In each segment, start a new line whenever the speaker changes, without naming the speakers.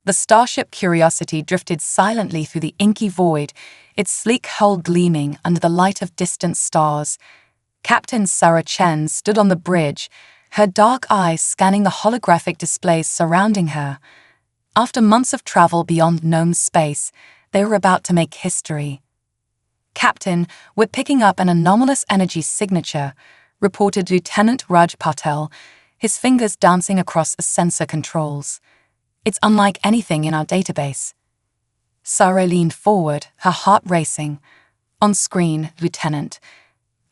The starship Curiosity drifted silently through the inky void, its sleek hull gleaming under the light of distant stars. Captain Samantha Chen stood on the bridge, her dark eyes scanning the holographic displays surrounding her. After months of travel beyond known space, they were about to make history. "Captain, we're picking up an anomalous energy signature," reported Lieutenant Raj Patel, his fingers dancing across the sensor controls. "It's unlike anything in our database." Sarah leaned forward, her heart racing. "On screen, Lieutenant."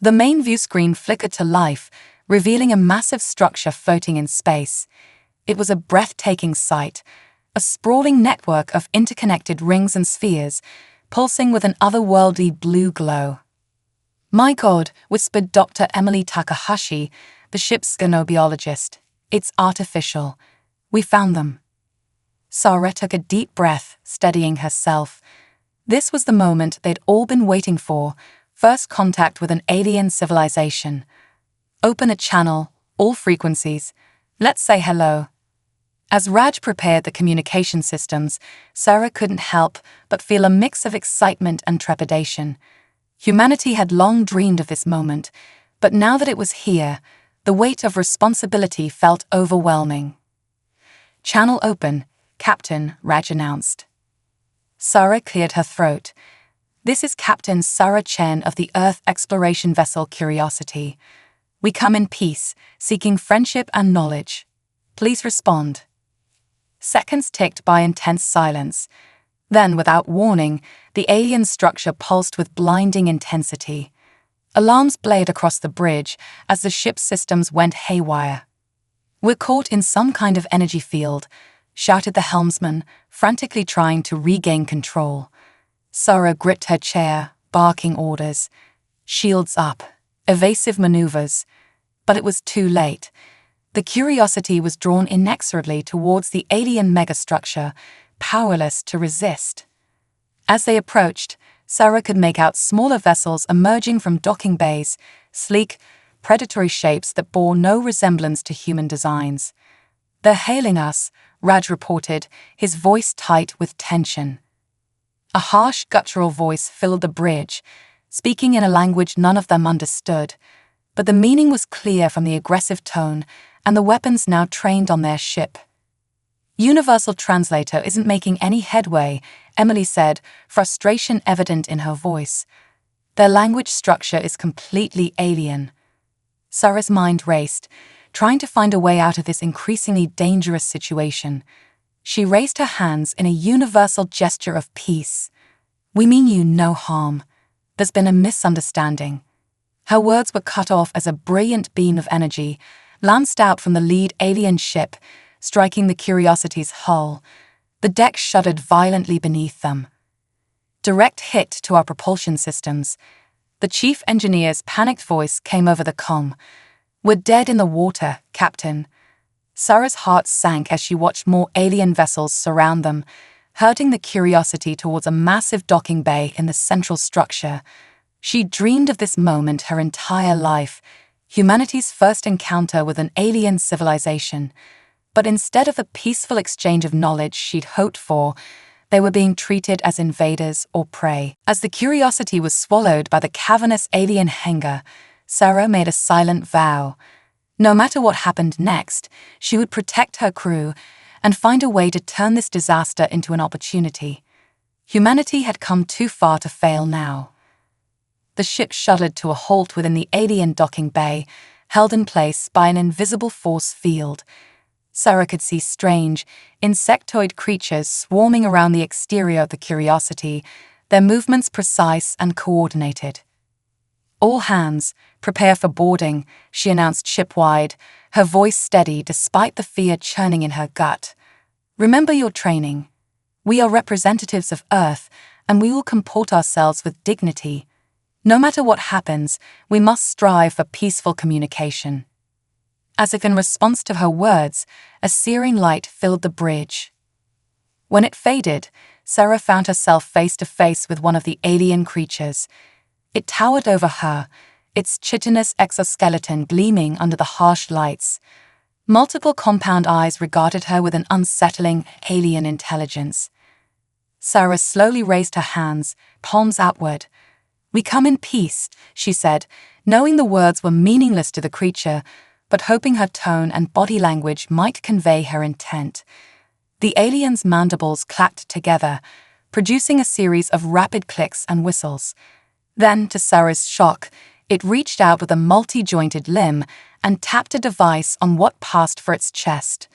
The main view screen flickered to life, revealing a massive structure floating in space. It was a breathtaking sight, a sprawling network of interconnected rings and spheres, pulsing with an otherworldly blue glow. "My God," whispered Dr. Emily Takahashi, the ship's xenobiologist. "It's artificial. We found them." Sarah took a deep breath, steadying herself. This was the moment they'd all been waiting for, first contact with an alien civilization. "Open a channel, all frequencies. Let's say hello." As Raj prepared the communication systems, Sarah couldn't help but feel a mix of excitement and trepidation. Humanity had long dreamed of this moment, but now that it was here, the weight of responsibility felt overwhelming. "Channel open, Captain," Raj announced. Sarah cleared her throat. "This is Captain Samantha Chen of the Earth exploration vessel Curiosity. We come in peace, seeking friendship and knowledge. Please respond." Seconds ticked by intense silence. Then, without warning, the alien structure pulsed with blinding intensity. Alarms blared across the bridge as the ship's systems went haywire. "We're caught in some kind of energy field," shouted the helmsman, frantically trying to regain control. Sarah gripped her chair, barking orders. Shields up, evasive maneuvers. But it was too late. The Curiosity was drawn inexorably towards the alien megastructure, powerless to resist. As they approached, Sarah could make out smaller vessels emerging from docking bays, sleek, predatory shapes that bore no resemblance to human designs. "They're hailing us," Raj reported, his voice tight with tension. A harsh, guttural voice filled the bridge, speaking in a language none of them understood, but the meaning was clear from the aggressive tone and the weapons now trained on their ship. "Universal Translator isn't making any headway," Emily said, frustration evident in her voice. "Their language structure is completely alien." Sarah's mind raced, trying to find a way out of this increasingly dangerous situation. She raised her hands in a universal gesture of peace. "We mean you no harm. There's been a misunderstanding." Her words were cut off as a brilliant beam of energy lanced out from the lead alien ship, striking the Curiosity's hull. The deck shuddered violently beneath them. "Direct hit to our propulsion systems." The chief engineer's panicked voice came over the comm. "We're dead in the water, Captain." Sarah's heart sank as she watched more alien vessels surround them, herding the Curiosity towards a massive docking bay in the central structure. She dreamed of this moment her entire life, humanity's first encounter with an alien civilization. But instead of the peaceful exchange of knowledge she'd hoped for, they were being treated as invaders or prey. As the Curiosity was swallowed by the cavernous alien hangar, Sarah made a silent vow. No matter what happened next, she would protect her crew and find a way to turn this disaster into an opportunity. Humanity had come too far to fail now. The ship shuddered to a halt within the alien docking bay, held in place by an invisible force field. Sarah could see strange, insectoid creatures swarming around the exterior of the Curiosity, their movements precise and coordinated. "All hands, prepare for boarding," she announced shipwide, her voice steady despite the fear churning in her gut. "Remember your training. We are representatives of Earth, and we will comport ourselves with dignity. No matter what happens, we must strive for peaceful communication." As if in response to her words, a searing light filled the bridge. When it faded, Sarah found herself face to face with one of the alien creatures. It towered over her, its chitinous exoskeleton gleaming under the harsh lights. Multiple compound eyes regarded her with an unsettling, alien intelligence. Sarah slowly raised her hands, palms outward. "We come in peace," she said, knowing the words were meaningless to the creature, but hoping her tone and body language might convey her intent. The alien's mandibles clacked together, producing a series of rapid clicks and whistles. Then, to Sarah's shock, it reached out with a multi-jointed limb and tapped a device on what passed for its chest.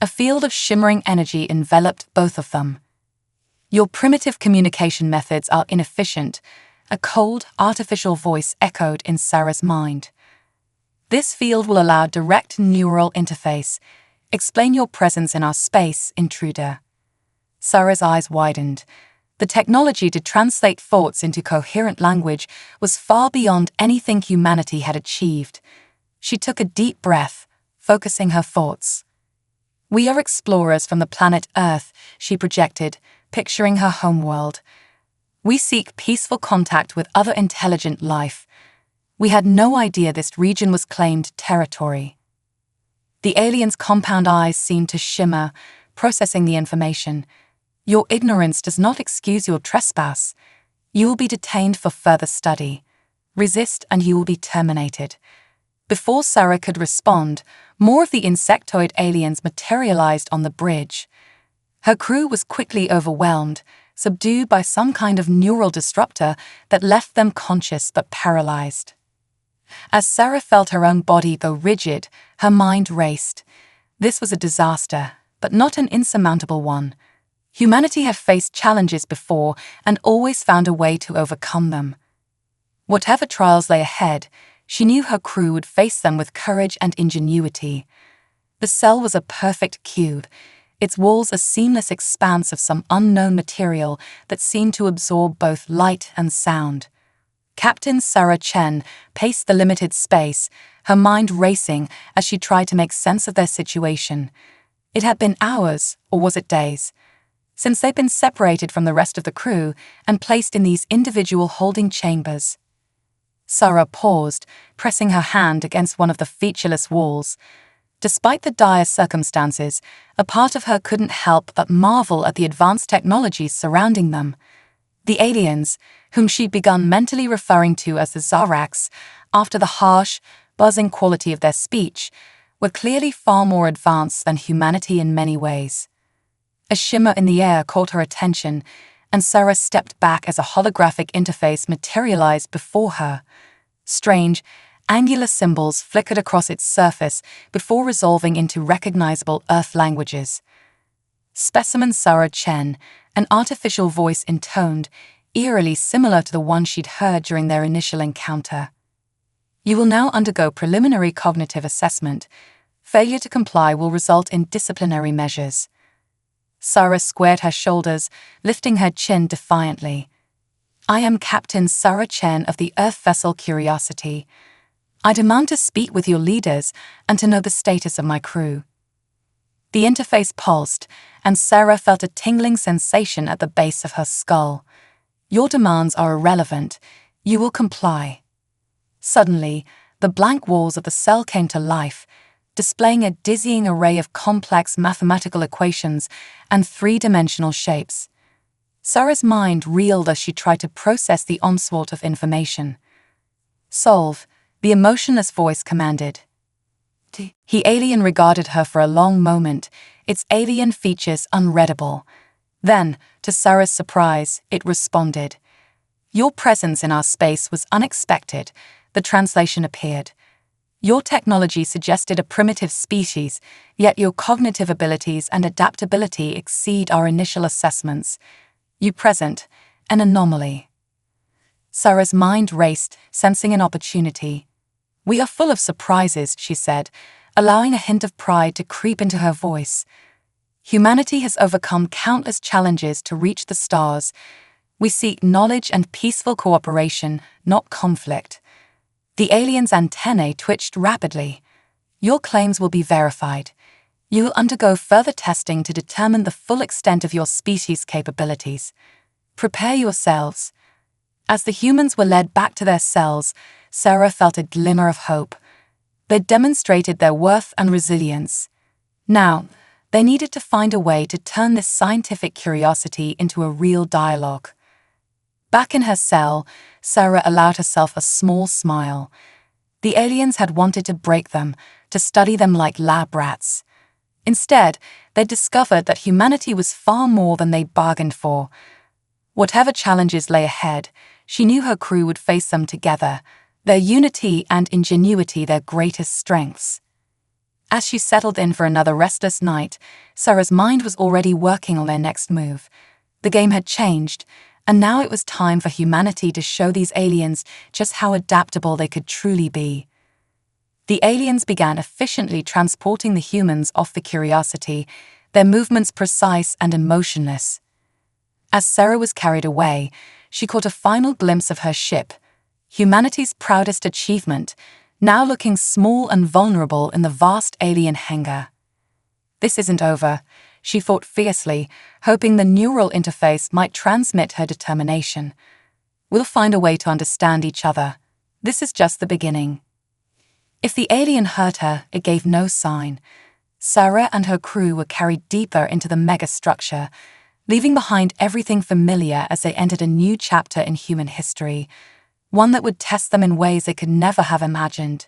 A field of shimmering energy enveloped both of them. "Your primitive communication methods are inefficient," a cold, artificial voice echoed in Sarah's mind. "This field will allow direct neural interface. Explain your presence in our space, intruder." Sarah's eyes widened. The technology to translate thoughts into coherent language was far beyond anything humanity had achieved. She took a deep breath, focusing her thoughts. "We are explorers from the planet Earth," she projected, picturing her homeworld. "We seek peaceful contact with other intelligent life. We had no idea this region was claimed territory." The alien's compound eyes seemed to shimmer, processing the information. "Your ignorance does not excuse your trespass. You will be detained for further study. Resist and you will be terminated." Before Sarah could respond, more of the insectoid aliens materialized on the bridge. Her crew was quickly overwhelmed, subdued by some kind of neural disruptor that left them conscious but paralyzed. As Sarah felt her own body go rigid, her mind raced. This was a disaster, but not an insurmountable one. Humanity had faced challenges before and always found a way to overcome them. Whatever trials lay ahead, she knew her crew would face them with courage and ingenuity. The cell was a perfect cube, its walls a seamless expanse of some unknown material that seemed to absorb both light and sound. Captain Samantha Chen paced the limited space, her mind racing as she tried to make sense of their situation. It had been hours, or was it days, since they'd been separated from the rest of the crew and placed in these individual holding chambers. Sarah paused, pressing her hand against one of the featureless walls. Despite the dire circumstances, a part of her couldn't help but marvel at the advanced technologies surrounding them. The aliens, whom she'd begun mentally referring to as the Zor'ax, after the harsh, buzzing quality of their speech, were clearly far more advanced than humanity in many ways. A shimmer in the air caught her attention, and Sarah stepped back as a holographic interface materialized before her. Strange, angular symbols flickered across its surface before resolving into recognizable Earth languages. "Specimen Samantha Chen," an artificial voice intoned, eerily similar to the one she'd heard during their initial encounter. "You will now undergo preliminary cognitive assessment. Failure to comply will result in disciplinary measures." Sarah squared her shoulders, lifting her chin defiantly. "I am Captain Samantha Chen of the Earth vessel Curiosity. I demand to speak with your leaders and to know the status of my crew." The interface pulsed, and Sarah felt a tingling sensation at the base of her skull. "Your demands are irrelevant. You will comply." Suddenly, the blank walls of the cell came to life, displaying a dizzying array of complex mathematical equations and three-dimensional shapes. Sarah's mind reeled as she tried to process the onslaught of information. "Solve," the emotionless voice commanded. The alien regarded her for a long moment, its alien features unreadable. Then, to Sarah's surprise, it responded. "Your presence in our space was unexpected," the translation appeared. "Your technology suggested a primitive species, yet your cognitive abilities and adaptability exceed our initial assessments. You present an anomaly." Sarah's mind raced, sensing an opportunity. "We are full of surprises," she said, allowing a hint of pride to creep into her voice. "Humanity has overcome countless challenges to reach the stars. We seek knowledge and peaceful cooperation, not conflict." The alien's antennae twitched rapidly. "Your claims will be verified. You will undergo further testing to determine the full extent of your species' capabilities. Prepare yourselves." As the humans were led back to their cells, Sarah felt a glimmer of hope. They'd demonstrated their worth and resilience. Now, they needed to find a way to turn this scientific curiosity into a real dialogue. Back in her cell, Sarah allowed herself a small smile. The aliens had wanted to break them, to study them like lab rats. Instead, they discovered that humanity was far more than they'd bargained for. Whatever challenges lay ahead, she knew her crew would face them together, their unity and ingenuity their greatest strengths. As she settled in for another restless night, Sarah's mind was already working on their next move. The game had changed, and now it was time for humanity to show these aliens just how adaptable they could truly be. The aliens began efficiently transporting the humans off the Curiosity, their movements precise and emotionless. As Sarah was carried away, she caught a final glimpse of her ship, humanity's proudest achievement, now looking small and vulnerable in the vast alien hangar. This isn't over, she fought fiercely, hoping the neural interface might transmit her determination. We'll find a way to understand each other. This is just the beginning. If the alien hurt her, it gave no sign. Sarah and her crew were carried deeper into the megastructure, leaving behind everything familiar as they entered a new chapter in human history, one that would test them in ways they could never have imagined.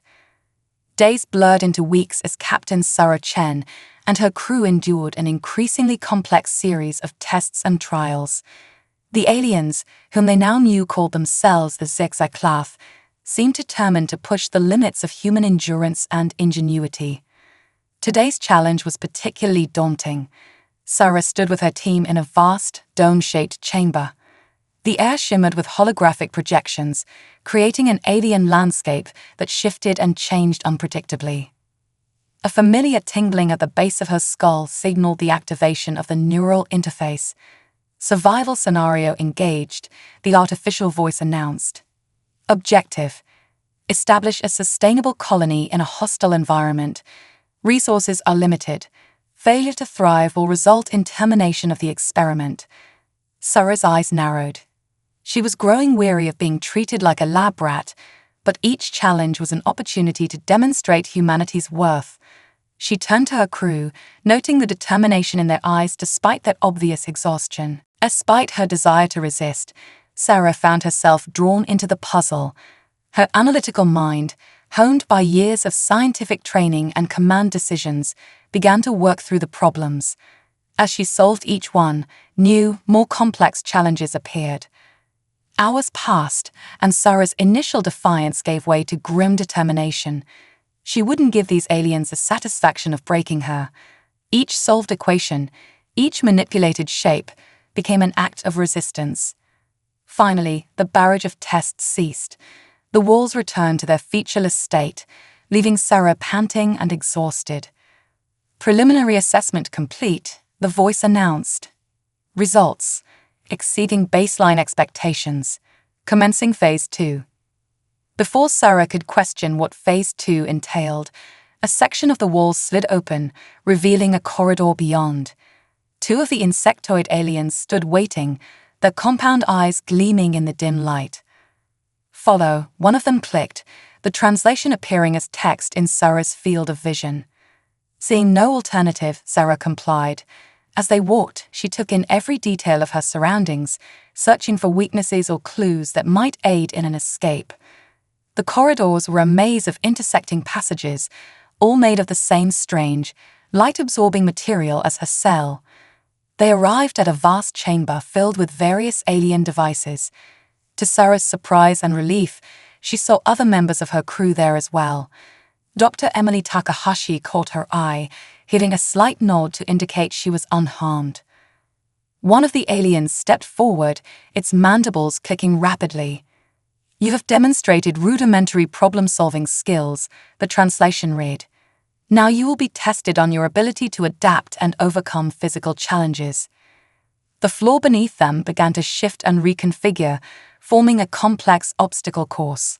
Days blurred into weeks as Captain Samantha Chen and her crew endured an increasingly complex series of tests and trials. The aliens, whom they now knew called themselves the Zor'ax, seemed determined to push the limits of human endurance and ingenuity. Today's challenge was particularly daunting. Sarah stood with her team in a vast, dome-shaped chamber. The air shimmered with holographic projections, creating an alien landscape that shifted and changed unpredictably. A familiar tingling at the base of her skull signaled the activation of the neural interface. Survival scenario engaged, the artificial voice announced. Objective: establish a sustainable colony in a hostile environment. Resources are limited. Failure to thrive will result in termination of the experiment. Sarah's eyes narrowed. She was growing weary of being treated like a lab rat, but each challenge was an opportunity to demonstrate humanity's worth. She turned to her crew, noting the determination in their eyes despite their obvious exhaustion. Despite her desire to resist, Sarah found herself drawn into the puzzle. Her analytical mind, honed by years of scientific training and command decisions, began to work through the problems. As she solved each one, new, more complex challenges appeared. Hours passed, and Sarah's initial defiance gave way to grim determination. She wouldn't give these aliens the satisfaction of breaking her. Each solved equation, each manipulated shape, became an act of resistance. Finally, the barrage of tests ceased. The walls returned to their featureless state, leaving Sarah panting and exhausted. Preliminary assessment complete, the voice announced. Results: exceeding baseline expectations. Commencing Phase 2. Before Sarah could question what Phase 2 entailed, a section of the wall slid open, revealing a corridor beyond. Two of the insectoid aliens stood waiting, their compound eyes gleaming in the dim light. Follow, one of them clicked, the translation appearing as text in Sarah's field of vision. Seeing no alternative, Sarah complied. As they walked, she took in every detail of her surroundings, searching for weaknesses or clues that might aid in an escape. The corridors were a maze of intersecting passages, all made of the same strange, light-absorbing material as her cell. They arrived at a vast chamber filled with various alien devices. To Sarah's surprise and relief, she saw other members of her crew there as well. Dr. Emily Takahashi caught her eye, giving a slight nod to indicate she was unharmed. One of the aliens stepped forward, its mandibles clicking rapidly. "You have demonstrated rudimentary problem-solving skills," the translation read. "Now you will be tested on your ability to adapt and overcome physical challenges." The floor beneath them began to shift and reconfigure, forming a complex obstacle course.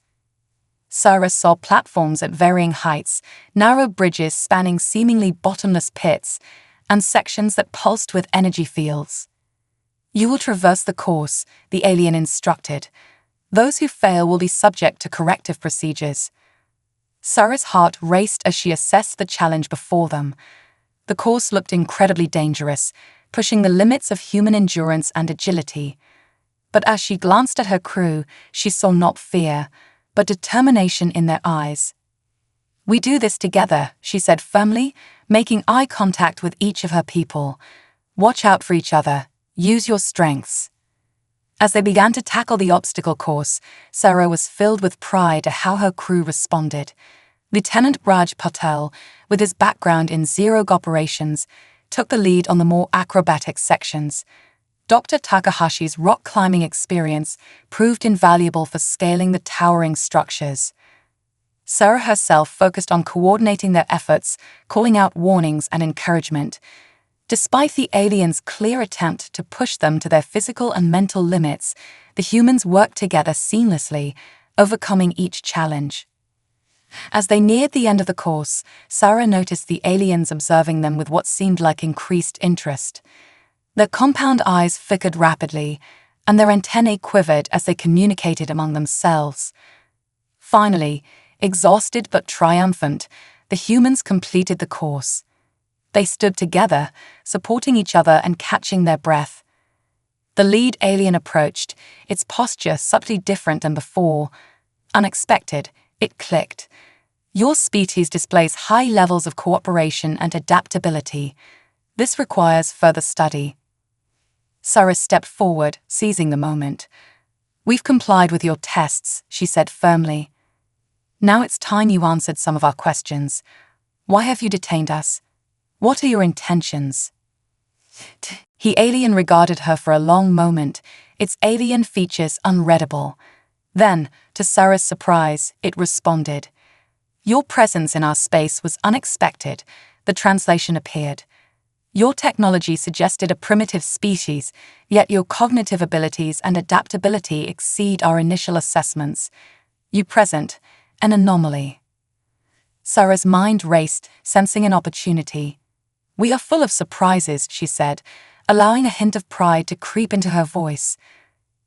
Sarah saw platforms at varying heights, narrow bridges spanning seemingly bottomless pits, and sections that pulsed with energy fields. "You will traverse the course," the alien instructed. "Those who fail will be subject to corrective procedures." Sarah's heart raced as she assessed the challenge before them. The course looked incredibly dangerous, pushing the limits of human endurance and agility. But as she glanced at her crew, she saw not fear, but determination in their eyes. "We do this together," she said firmly, making eye contact with each of her people. "Watch out for each other. Use your strengths." As they began to tackle the obstacle course, Sarah was filled with pride at how her crew responded. Lieutenant Raj Patel, with his background in Zero-G operations, took the lead on the more acrobatic sections. Dr. Takahashi's rock climbing experience proved invaluable for scaling the towering structures. Sarah herself focused on coordinating their efforts, calling out warnings and encouragement. Despite the aliens' clear attempt to push them to their physical and mental limits, the humans worked together seamlessly, overcoming each challenge. As they neared the end of the course, Sarah noticed the aliens observing them with what seemed like increased interest. Their compound eyes flickered rapidly, and their antennae quivered as they communicated among themselves. Finally, exhausted but triumphant, the humans completed the course. They stood together, supporting each other and catching their breath. The lead alien approached, its posture subtly different than before. Unexpected, it clicked. "Your species displays high levels of cooperation and adaptability. This requires further study." Sarah stepped forward, seizing the moment. "We've complied with your tests," she said firmly. "Now it's time you answered some of our questions. Why have you detained us? What are your intentions?" The alien regarded her for a long moment, its alien features unreadable. Then, to Sarah's surprise, it responded. "Your presence in our space was unexpected," the translation appeared. "Your technology suggested a primitive species, yet your cognitive abilities and adaptability exceed our initial assessments. You present an anomaly." Sarah's mind raced, sensing an opportunity. "We are full of surprises," she said, allowing a hint of pride to creep into her voice.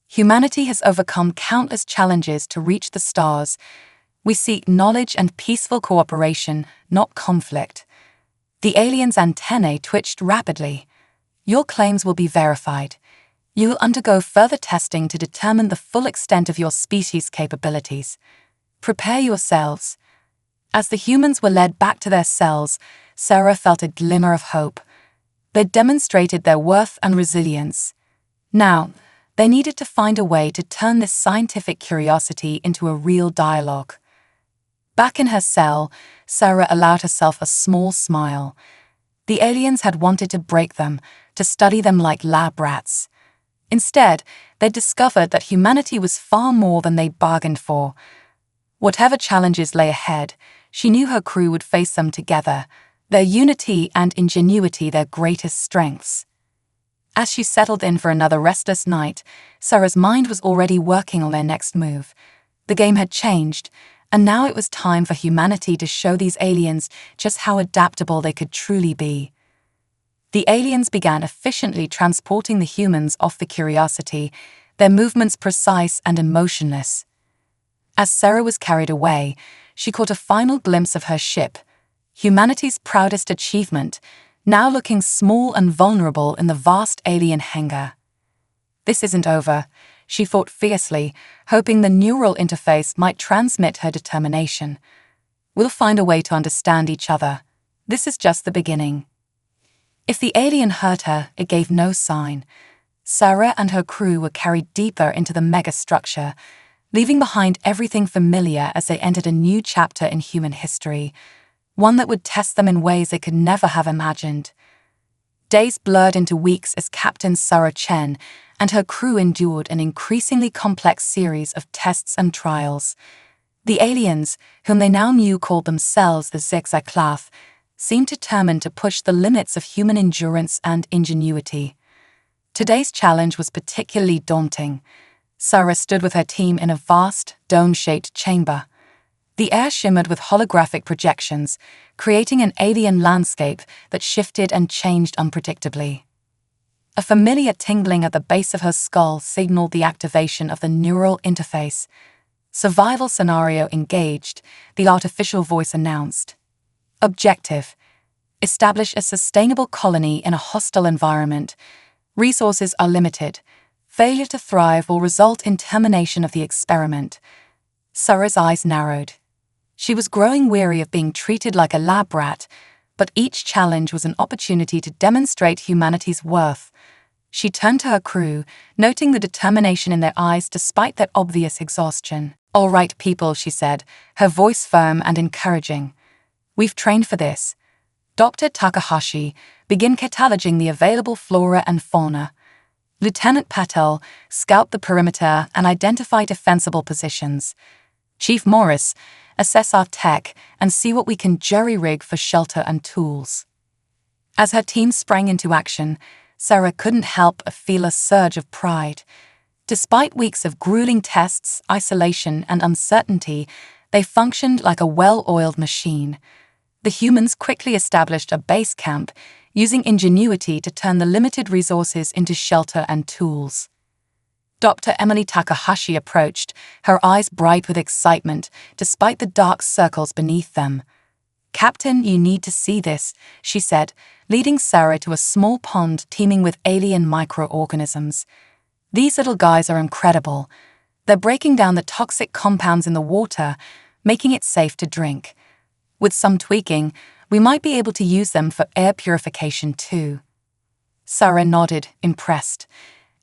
"Humanity has overcome countless challenges to reach the stars. We seek knowledge and peaceful cooperation, not conflict." The alien's antennae twitched rapidly. "Your claims will be verified. You will undergo further testing to determine the full extent of your species' capabilities. Prepare yourselves." As the humans were led back to their cells, Sarah felt a glimmer of hope. They'd demonstrated their worth and resilience. Now, they needed to find a way to turn this scientific curiosity into a real dialogue. Back in her cell, Sarah allowed herself a small smile. The aliens had wanted to break them, to study them like lab rats. Instead, they discovered that humanity was far more than they bargained for. Whatever challenges lay ahead, she knew her crew would face them together, their unity and ingenuity their greatest strengths. As she settled in for another restless night, Sarah's mind was already working on their next move. The game had changed, and now it was time for humanity to show these aliens just how adaptable they could truly be. The aliens began efficiently transporting the humans off the Curiosity, their movements precise and emotionless. As Sarah was carried away, she caught a final glimpse of her ship, humanity's proudest achievement, now looking small and vulnerable in the vast alien hangar. "This isn't over," she fought fiercely, hoping the neural interface might transmit her determination. "We'll find a way to understand each other. This is just the beginning." If the alien hurt her, it gave no sign. Sarah and her crew were carried deeper into the megastructure, leaving behind everything familiar as they entered a new chapter in human history, one that would test them in ways they could never have imagined. Days blurred into weeks as Captain Samantha Chen and her crew endured an increasingly complex series of tests and trials. The aliens, whom they now knew called themselves the Zor'ax, seemed determined to push the limits of human endurance and ingenuity. Today's challenge was particularly daunting. Sarah stood with her team in a vast, dome-shaped chamber. The air shimmered with holographic projections, creating an alien landscape that shifted and changed unpredictably. A familiar tingling at the base of her skull signaled the activation of the neural interface. Survival scenario engaged, the artificial voice announced. Objective: establish a sustainable colony in a hostile environment. Resources are limited. Failure to thrive will result in termination of the experiment. Sarah's eyes narrowed. She was growing weary of being treated like a lab rat, but each challenge was an opportunity to demonstrate humanity's worth. She turned to her crew, noting the determination in their eyes despite their obvious exhaustion. "All right, people," she said, her voice firm and encouraging. "We've trained for this. Dr. Takahashi, begin cataloging the available flora and fauna. Lieutenant Patel, scout the perimeter and identify defensible positions. Chief Morris, assess our tech and see what we can jury-rig for shelter and tools." As her team sprang into action, Sarah couldn't help but feel a surge of pride. Despite weeks of grueling tests, isolation, and uncertainty, they functioned like a well-oiled machine. The humans quickly established a base camp, using ingenuity to turn the limited resources into shelter and tools. Dr. Emily Takahashi approached, her eyes bright with excitement, despite the dark circles beneath them. "Captain, you need to see this," she said, leading Sarah to a small pond teeming with alien microorganisms. "These little guys are incredible. They're breaking down the toxic compounds in the water, making it safe to drink. With some tweaking, we might be able to use them for air purification too." Sarah nodded, impressed.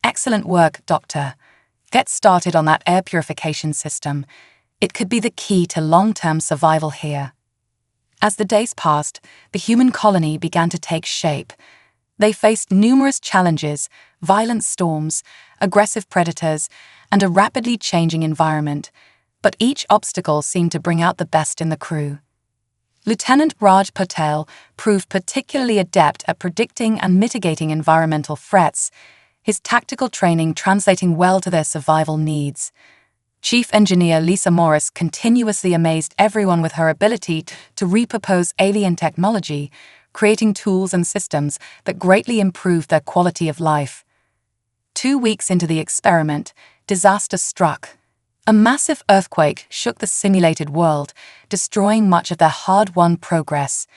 "Excellent work, Doctor. Get started on that air purification system. It could be the key to long-term survival here." As the days passed, the human colony began to take shape. They faced numerous challenges: violent storms, aggressive predators, and a rapidly changing environment. But each obstacle seemed to bring out the best in the crew. Lieutenant Raj Patel proved particularly adept at predicting and mitigating environmental threats, his tactical training translating well to their survival needs. Chief Engineer Lisa Morris continuously amazed everyone with her ability to repurpose alien technology, creating tools and systems that greatly improved their quality of life. 2 weeks into the experiment, disaster struck. A massive earthquake shook the simulated world, destroying much of their hard-won progress.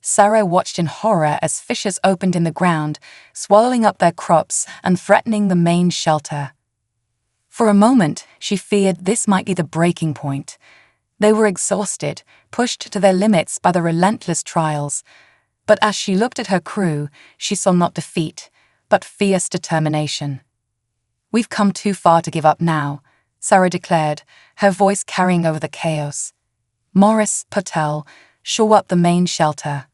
Sarah watched in horror as fissures opened in the ground, swallowing up their crops and threatening the main shelter. For a moment, she feared this might be the breaking point. They were exhausted, pushed to their limits by the relentless trials. But as she looked at her crew, she saw not defeat, but fierce determination. "We've come too far to give up now," Sarah declared, her voice carrying over the chaos. "Morris, Patel, shore up the main shelter.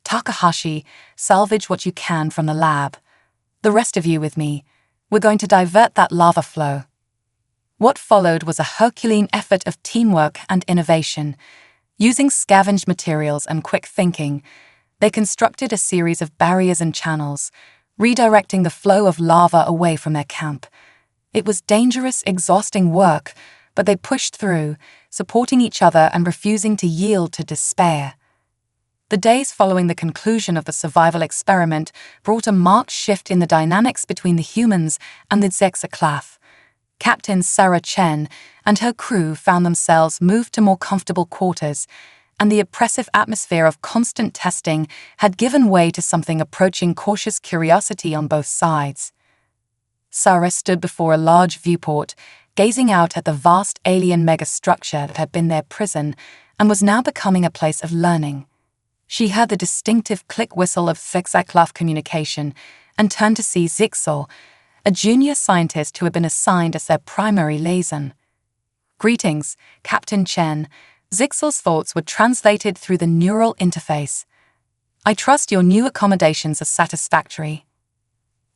Takahashi, salvage what you can from the lab. The rest of you with me. We're going to divert that lava flow." What followed was a Herculean effort of teamwork and innovation. Using scavenged materials and quick thinking, they constructed a series of barriers and channels, redirecting the flow of lava away from their camp. It was dangerous, exhausting work, but they pushed through, supporting each other and refusing to yield to despair. The days following the conclusion of the survival experiment brought a marked shift in the dynamics between the humans and the Zor'ax. Captain Samantha Chen and her crew found themselves moved to more comfortable quarters, and the oppressive atmosphere of constant testing had given way to something approaching cautious curiosity on both sides. Sarah stood before a large viewport, gazing out at the vast alien megastructure that had been their prison and was now becoming a place of learning. She heard the distinctive click whistle of Zor'ax communication and turned to see Zixel, a junior scientist who had been assigned as their primary liaison. "Greetings, Captain Chen." Zixel's thoughts were translated through the neural interface. "I trust your new accommodations are satisfactory."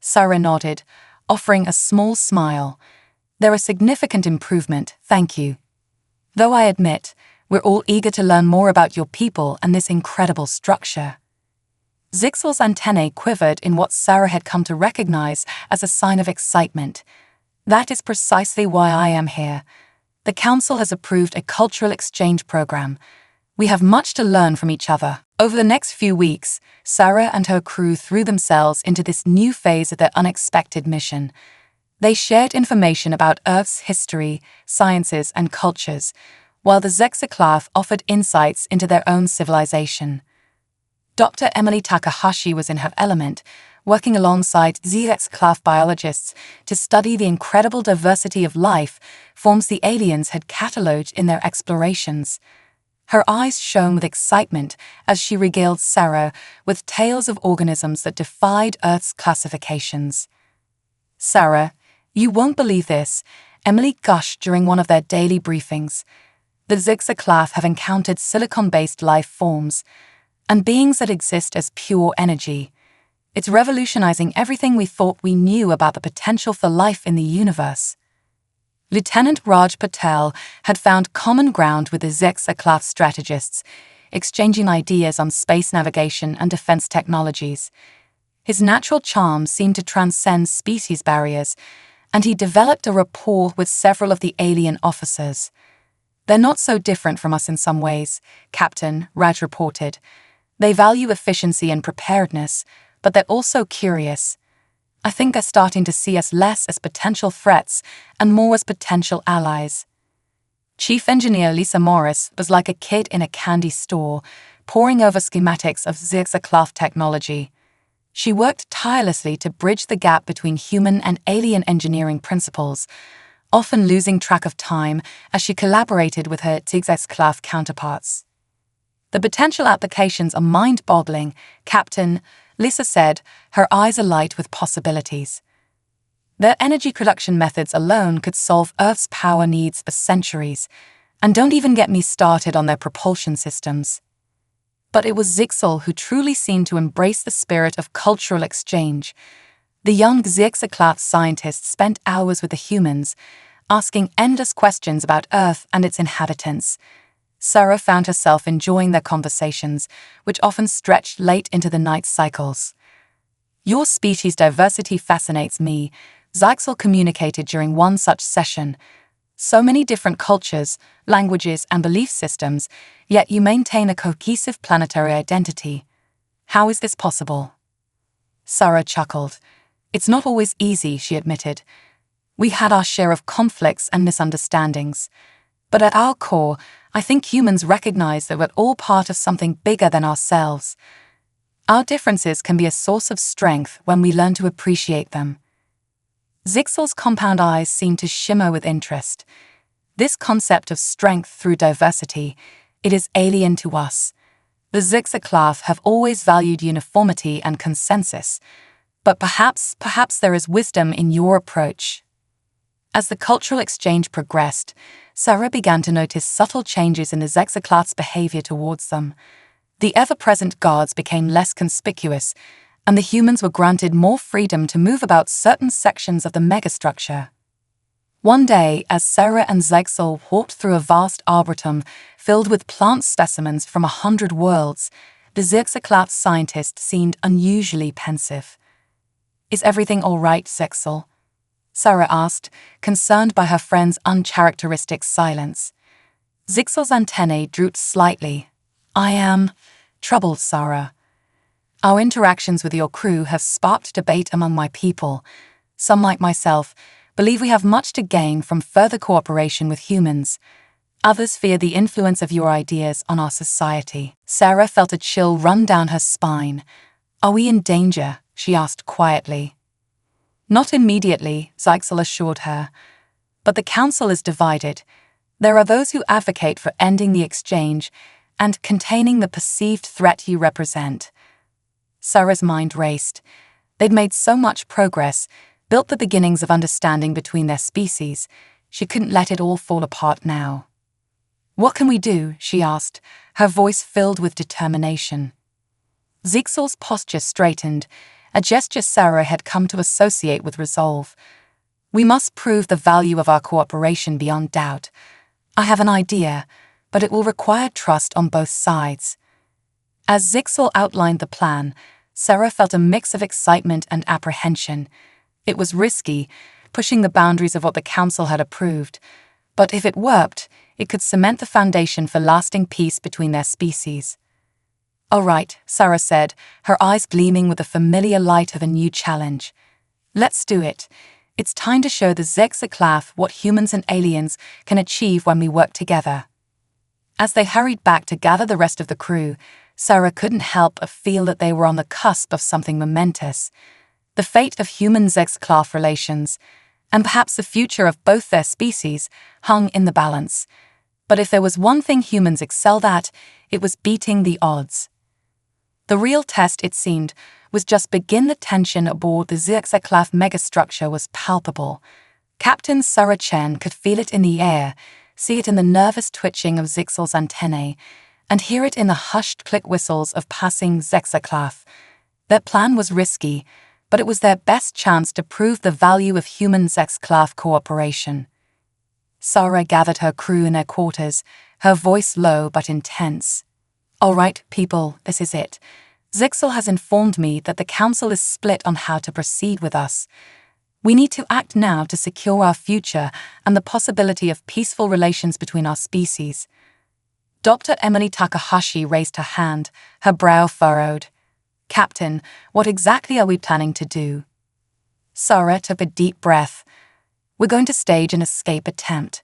Sarah nodded, offering a small smile. "They're a significant improvement, thank you. Though I admit, we're all eager to learn more about your people and this incredible structure." Zixel's antennae quivered in what Sarah had come to recognize as a sign of excitement. "That is precisely why I am here. The Council has approved a cultural exchange program. We have much to learn from each other." Over the next few weeks, Sarah and her crew threw themselves into this new phase of their unexpected mission. They shared information about Earth's history, sciences, and cultures, while the Zexaclath offered insights into their own civilization. Dr. Emily Takahashi was in her element, working alongside Zexaclath biologists to study the incredible diversity of life forms the aliens had catalogued in their explorations. Her eyes shone with excitement as she regaled Sarah with tales of organisms that defied Earth's classifications. "Sarah, you won't believe this," Emily gushed during one of their daily briefings. "The Zexaclath have encountered silicon-based life forms, and beings that exist as pure energy. It's revolutionizing everything we thought we knew about the potential for life in the universe." Lieutenant Raj Patel had found common ground with the Zexaclath strategists, exchanging ideas on space navigation and defense technologies. His natural charm seemed to transcend species barriers, and he developed a rapport with several of the alien officers. "They're not so different from us in some ways," Captain Raj reported. "They value efficiency and preparedness, but they're also curious. I think they're starting to see us less as potential threats and more as potential allies." Chief Engineer Lisa Morris was like a kid in a candy store, poring over schematics of Zexaclath technology. She worked tirelessly to bridge the gap between human and alien engineering principles, often losing track of time as she collaborated with her Zexaclath counterparts. "The potential applications are mind-boggling," Captain Lisa said, her eyes alight with possibilities. "Their energy production methods alone could solve Earth's power needs for centuries, and don't even get me started on their propulsion systems." But it was Zixel who truly seemed to embrace the spirit of cultural exchange. The young Zexaclath scientists spent hours with the humans, asking endless questions about Earth and its inhabitants. Sarah found herself enjoying their conversations, which often stretched late into the night cycles. "Your species' diversity fascinates me," Zixel communicated during one such session. "So many different cultures, languages, and belief systems, yet you maintain a cohesive planetary identity. How is this possible?" Sarah chuckled. "It's not always easy," she admitted. "We had our share of conflicts and misunderstandings. But at our core, I think humans recognize that we're all part of something bigger than ourselves. Our differences can be a source of strength when we learn to appreciate them." Zixel's compound eyes seemed to shimmer with interest. "This concept of strength through diversity, it is alien to us. The Zexaclath have always valued uniformity and consensus, but perhaps there is wisdom in your approach." As the cultural exchange progressed, Sarah began to notice subtle changes in the Zexaclath's behavior towards them. The ever-present guards became less conspicuous, and the humans were granted more freedom to move about certain sections of the megastructure. One day, as Sarah and Zixel walked through a vast arboretum filled with plant specimens from 100 worlds, the Zexaclath scientist seemed unusually pensive. "Is everything all right, Zixel?" Sarah asked, concerned by her friend's uncharacteristic silence. Zixel's antennae drooped slightly. "I am troubled, Sarah. Our interactions with your crew have sparked debate among my people. Some, like myself, believe we have much to gain from further cooperation with humans. Others fear the influence of your ideas on our society." Sarah felt a chill run down her spine. "Are we in danger?" she asked quietly. "Not immediately," Zixel assured her. "But the council is divided. There are those who advocate for ending the exchange and containing the perceived threat you represent." Sarah's mind raced. They'd made so much progress, built the beginnings of understanding between their species. She couldn't let it all fall apart now. "What can we do?" she asked, her voice filled with determination. Zixel's posture straightened, a gesture Sarah had come to associate with resolve. "We must prove the value of our cooperation beyond doubt. I have an idea, but it will require trust on both sides." As Zixel outlined the plan, Sarah felt a mix of excitement and apprehension. It was risky, pushing the boundaries of what the council had approved, but if it worked, it could cement the foundation for lasting peace between their species. "All right," Sarah said, her eyes gleaming with the familiar light of a new challenge. "Let's do it. It's time to show the Zor'ax what humans and aliens can achieve when we work together. As they hurried back to gather the rest of the crew, Sarah couldn't help but feel that they were on the cusp of something momentous. The fate of human-Zor'ax relations, and perhaps the future of both their species, hung in the balance. But if there was one thing humans excelled at, it was beating the odds. The real test, it seemed, was just begin. The tension aboard the Zor'ax megastructure was palpable. Captain Samantha Chen could feel it in the air, see it in the nervous twitching of Zor'ax's antennae, and hear it in the hushed click whistles of passing Zor'ax. Their plan was risky, but it was their best chance to prove the value of human-Zor'ax cooperation. Sarah gathered her crew in their quarters, her voice low but intense. "All right, people, this is it. Zor'ax has informed me that the Council is split on how to proceed with us. We need to act now to secure our future and the possibility of peaceful relations between our species." Dr. Emily Takahashi raised her hand, her brow furrowed. "Captain, what exactly are we planning to do?" Sarah took a deep breath. "We're going to stage an escape attempt."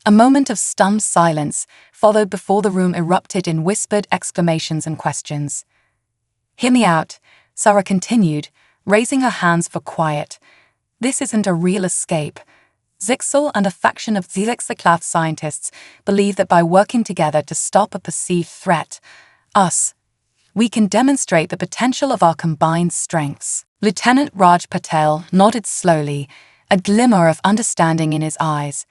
A moment of stunned silence followed before the room erupted in whispered exclamations and questions. "Hear me out," Sarah continued, raising her hands for quiet. "This isn't a real escape. Zor'ax and a faction of Zor'ax scientists believe that by working together to stop a perceived threat, we can demonstrate the potential of our combined strengths." Lieutenant Raj Patel nodded slowly, a glimmer of understanding in his eyes.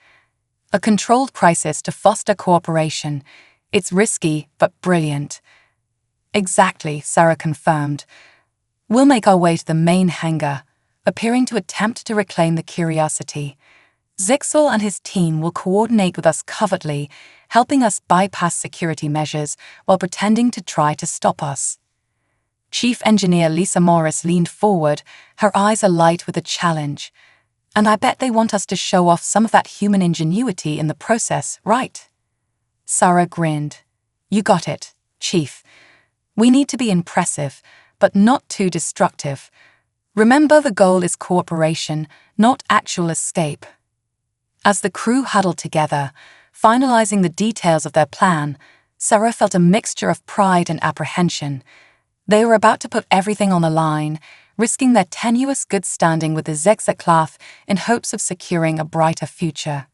"A controlled crisis to foster cooperation. It's risky, but brilliant." "Exactly," Sarah confirmed. "We'll make our way to the main hangar, appearing to attempt to reclaim the Curiosity. Zor'ax and his team will coordinate with us covertly, helping us bypass security measures while pretending to try to stop us." Chief Engineer Lisa Morris leaned forward, her eyes alight with a challenge. "And I bet they want us to show off some of that human ingenuity in the process, right?" Sarah grinned. "You got it, Chief. We need to be impressive, but not too destructive. Remember, the goal is cooperation, not actual escape." As the crew huddled together, finalizing the details of their plan, Sarah felt a mixture of pride and apprehension. They were about to put everything on the line, risking their tenuous good standing with the Zor'ax in hopes of securing a brighter future.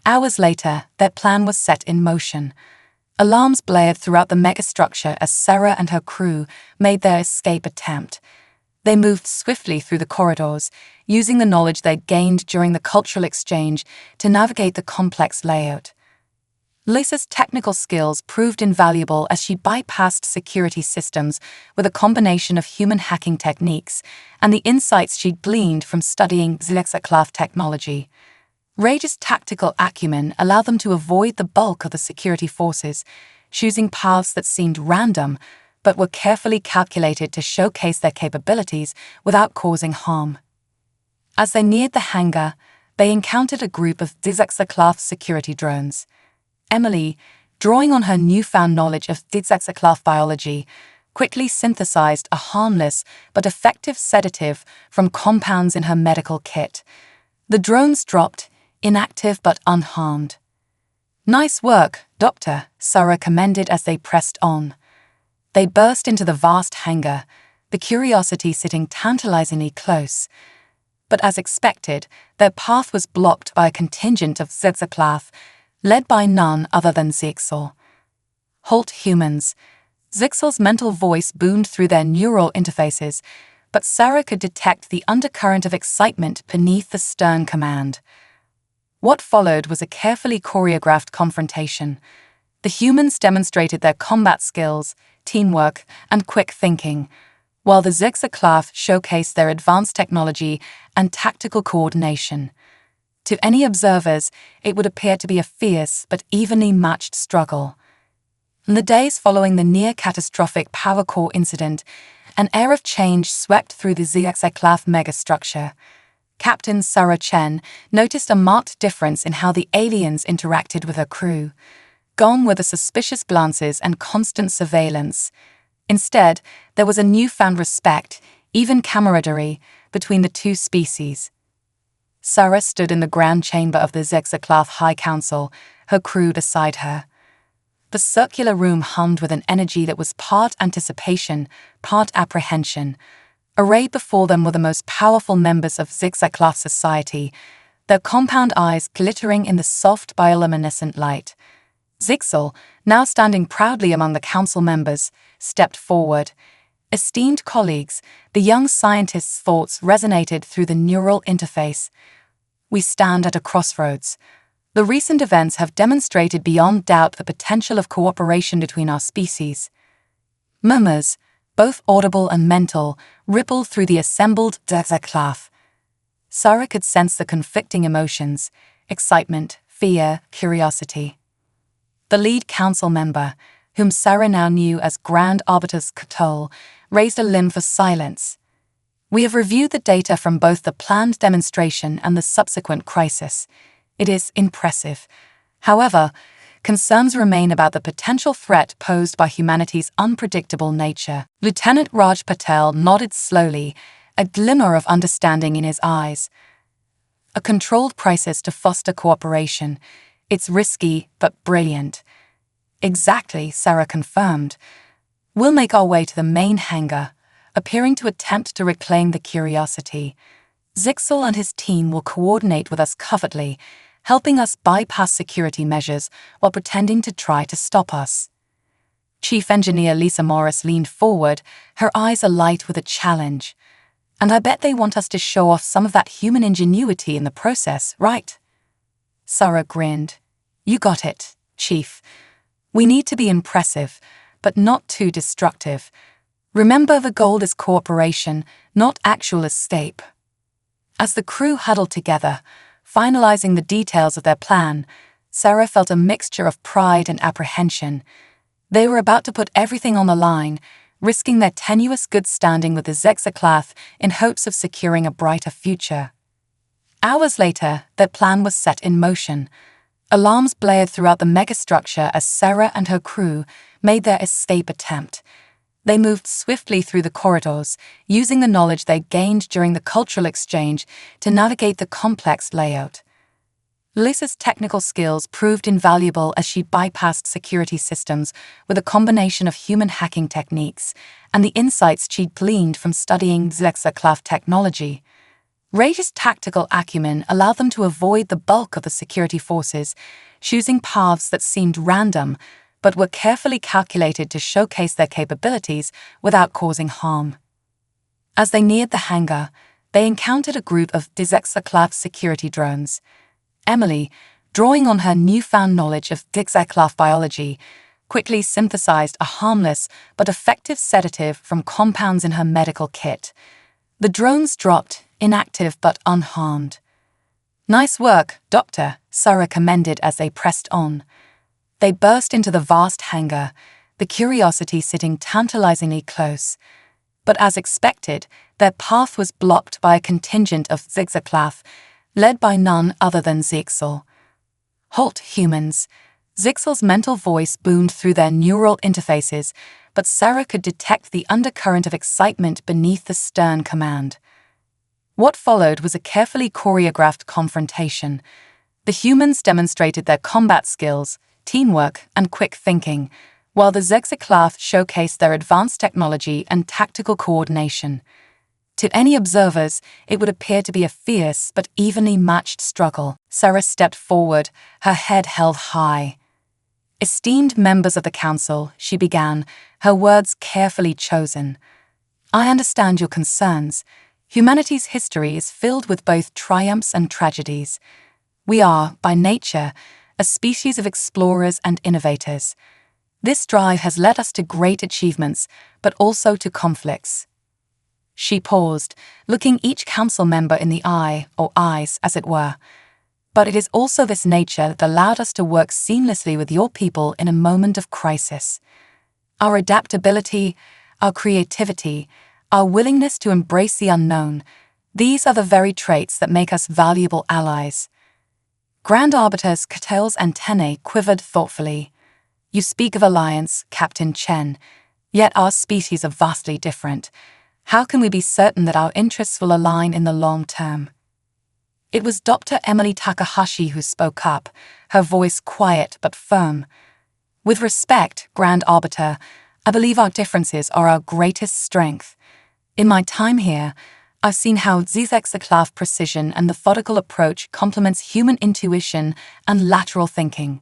Hours later, their plan was set in motion. Alarms blared throughout the megastructure as Sarah and her crew made their escape attempt. They moved swiftly through the corridors, using the knowledge they'd gained during the cultural exchange to navigate the complex layout. Lisa's technical skills proved invaluable as she bypassed security systems with a combination of human hacking techniques and the insights she'd gleaned from studying Zor'ax technology. Rage's tactical acumen allowed them to avoid the bulk of the security forces, choosing paths that seemed random but were carefully calculated to showcase their capabilities without causing harm. As they neared the hangar, they encountered a group of Zor'ax security drones. Emily, drawing on her newfound knowledge of Zor'ax biology, quickly synthesized a harmless but effective sedative from compounds in her medical kit. The drones dropped, inactive but unharmed. "Nice work, Doctor," Sarah commended as they pressed on. They burst into the vast hangar, the Curiosity sitting tantalizingly close. But as expected, their path was blocked by a contingent of Zor'ax, led by none other than Zor'ax. "Halt, humans." Zor'ax's mental voice boomed through their neural interfaces, but Sarah could detect the undercurrent of excitement beneath the stern command. What followed was a carefully choreographed confrontation. The humans demonstrated their combat skills, teamwork, and quick thinking, while the Zor'ax showcased their advanced technology and tactical coordination. To any observers, it would appear to be a fierce but evenly matched struggle. In the days following the near-catastrophic power core incident, an air of change swept through the Zor'ax megastructure. Captain Samantha Chen noticed a marked difference in how the aliens interacted with her crew. Gone were the suspicious glances and constant surveillance. Instead, there was a newfound respect, even camaraderie, between the two species. Sarah stood in the grand chamber of the Zexaclath High Council, her crew beside her. The circular room hummed with an energy that was part anticipation, part apprehension. Arrayed before them were the most powerful members of Zexaclath society, their compound eyes glittering in the soft bioluminescent light. Zixel, now standing proudly among the council members, stepped forward. Esteemed colleagues, the young scientist's thoughts resonated through the neural interface. We stand at a crossroads. The recent events have demonstrated beyond doubt the potential of cooperation between our species. Murmurs, both audible and mental, rippled through the assembled Zexaclath. Sarah could sense the conflicting emotions: excitement, fear, curiosity. The lead council member, whom Sarah now knew as Grand Arbitus Cthulhu, raised a limb for silence. We have reviewed the data from both the planned demonstration and the subsequent crisis. It is impressive. However, concerns remain about the potential threat posed by humanity's unpredictable nature. Lieutenant Raj Patel nodded slowly, a glimmer of understanding in his eyes. A controlled crisis to foster cooperation. It's risky, but brilliant. Exactly, Sarah confirmed. We'll make our way to the main hangar, appearing to attempt to reclaim the Curiosity. Zixel and his team will coordinate with us covertly, helping us bypass security measures while pretending to try to stop us. Chief Engineer Lisa Morris leaned forward, her eyes alight with a challenge. And I bet they want us to show off some of that human ingenuity in the process, right? Sarah grinned. You got it, Chief. We need to be impressive, but not too destructive. Remember, the goal is cooperation, not actual escape. As the crew huddled together, finalizing the details of their plan, Sarah felt a mixture of pride and apprehension. They were about to put everything on the line, risking their tenuous good standing with the Zexaclath in hopes of securing a brighter future. Hours later, their plan was set in motion. Alarms blared throughout the megastructure as Sarah and her crew made their escape attempt. They moved swiftly through the corridors, using the knowledge they gained during the cultural exchange to navigate the complex layout. Lisa's technical skills proved invaluable as she bypassed security systems with a combination of human hacking techniques and the insights she'd gleaned from studying Zexaclath technology. Ray's tactical acumen allowed them to avoid the bulk of the security forces, choosing paths that seemed random but were carefully calculated to showcase their capabilities without causing harm. As they neared the hangar, they encountered a group of Zexaclath security drones. Emily, drawing on her newfound knowledge of Zexaclath biology, quickly synthesized a harmless but effective sedative from compounds in her medical kit. The drones dropped, inactive but unharmed. Nice work, Doctor, Sarah commended as they pressed on. They burst into the vast hangar, the Curiosity sitting tantalizingly close. But as expected, their path was blocked by a contingent of Zexaclath, led by none other than Zixel. Halt, humans. Zixel's mental voice boomed through their neural interfaces, but Sarah could detect the undercurrent of excitement beneath the stern command. What followed was a carefully choreographed confrontation. The humans demonstrated their combat skills, teamwork, and quick thinking, while the Zexaclath showcased their advanced technology and tactical coordination. To any observers, it would appear to be a fierce but evenly matched struggle. Sarah stepped forward, her head held high. Esteemed members of the council, she began, her words carefully chosen. I understand your concerns. Humanity's history is filled with both triumphs and tragedies. We are, by nature, a species of explorers and innovators. This drive has led us to great achievements, but also to conflicts. She paused, looking each council member in the eye, or eyes, as it were. But it is also this nature that allowed us to work seamlessly with your people in a moment of crisis. Our adaptability, our creativity, our willingness to embrace the unknown, these are the very traits that make us valuable allies. Grand Arbiter's Cthulhu's antennae quivered thoughtfully. You speak of alliance, Captain Chen, yet our species are vastly different. How can we be certain that our interests will align in the long term? It was Dr. Emily Takahashi who spoke up, her voice quiet but firm. "With respect, Grand Arbiter, I believe our differences are our greatest strength. In my time here, I've seen how Zor'ax precision and methodical approach complements human intuition and lateral thinking.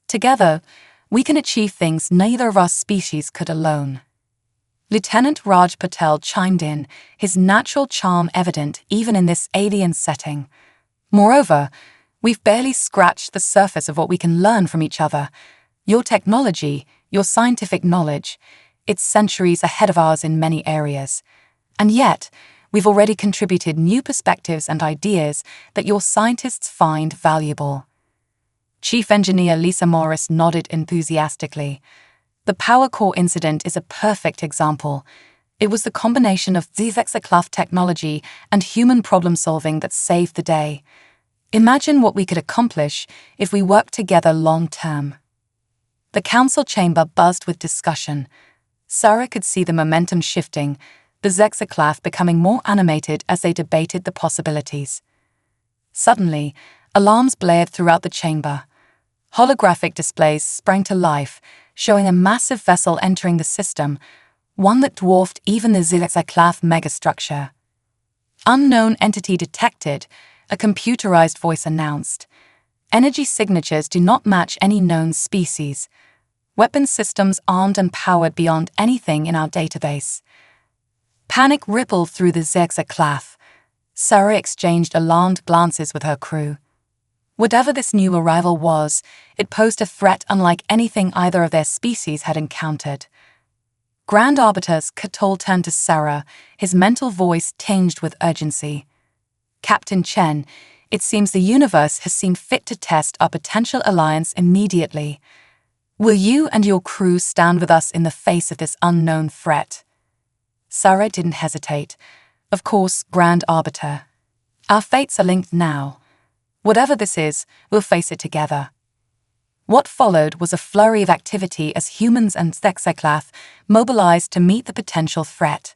Together, we can achieve things neither of our species could alone." Lieutenant Raj Patel chimed in, his natural charm evident even in this alien setting. "Moreover, we've barely scratched the surface of what we can learn from each other. Your technology, your scientific knowledge, it's centuries ahead of ours in many areas. And yet, we've already contributed new perspectives and ideas that your scientists find valuable." Chief Engineer Lisa Morris nodded enthusiastically. "The power core incident is a perfect example. It was the combination of Zor'ax technology and human problem-solving that saved the day. Imagine what we could accomplish if we worked together long-term." The council chamber buzzed with discussion. Sarah could see the momentum shifting, the Zor'ax becoming more animated as they debated the possibilities. Suddenly, alarms blared throughout the chamber. Holographic displays sprang to life, showing a massive vessel entering the system, one that dwarfed even the Zor'ax megastructure. "Unknown entity detected," a computerized voice announced. "Energy signatures do not match any known species. Weapon systems armed and powered beyond anything in our database." Panic rippled through the Zor'ax. Sarah exchanged alarmed glances with her crew. Whatever this new arrival was, it posed a threat unlike anything either of their species had encountered. Grand Arbiter Katol turned to Sarah, his mental voice tinged with urgency. "Captain Chen, it seems the universe has seen fit to test our potential alliance immediately. Will you and your crew stand with us in the face of this unknown threat?" Sarah didn't hesitate. "Of course, Grand Arbiter. Our fates are linked now. Whatever this is, we'll face it together." What followed was a flurry of activity as humans and Zor'ax mobilized to meet the potential threat.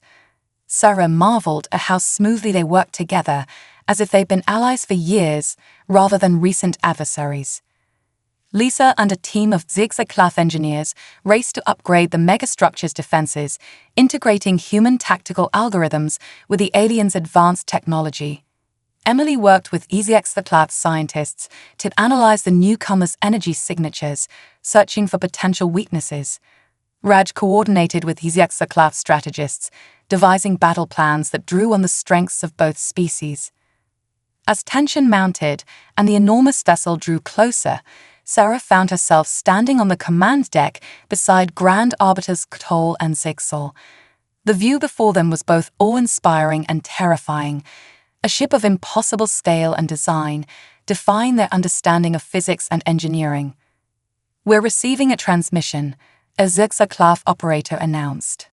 Sarah marveled at how smoothly they worked together, as if they'd been allies for years rather than recent adversaries. Lisa and a team of Zor'ax engineers raced to upgrade the megastructure's defenses, integrating human tactical algorithms with the aliens' advanced technology. Emily worked with Zor'ax scientists to analyze the newcomer's energy signatures, searching for potential weaknesses. Raj coordinated with Zor'ax strategists, devising battle plans that drew on the strengths of both species. As tension mounted and the enormous vessel drew closer, Sarah found herself standing on the command deck beside Grand Arbiters Ktoll and Zixel. The view before them was both awe-inspiring and terrifying. A ship of impossible scale and design, defying their understanding of physics and engineering. "We're receiving a transmission," a Zor'ax operator announced.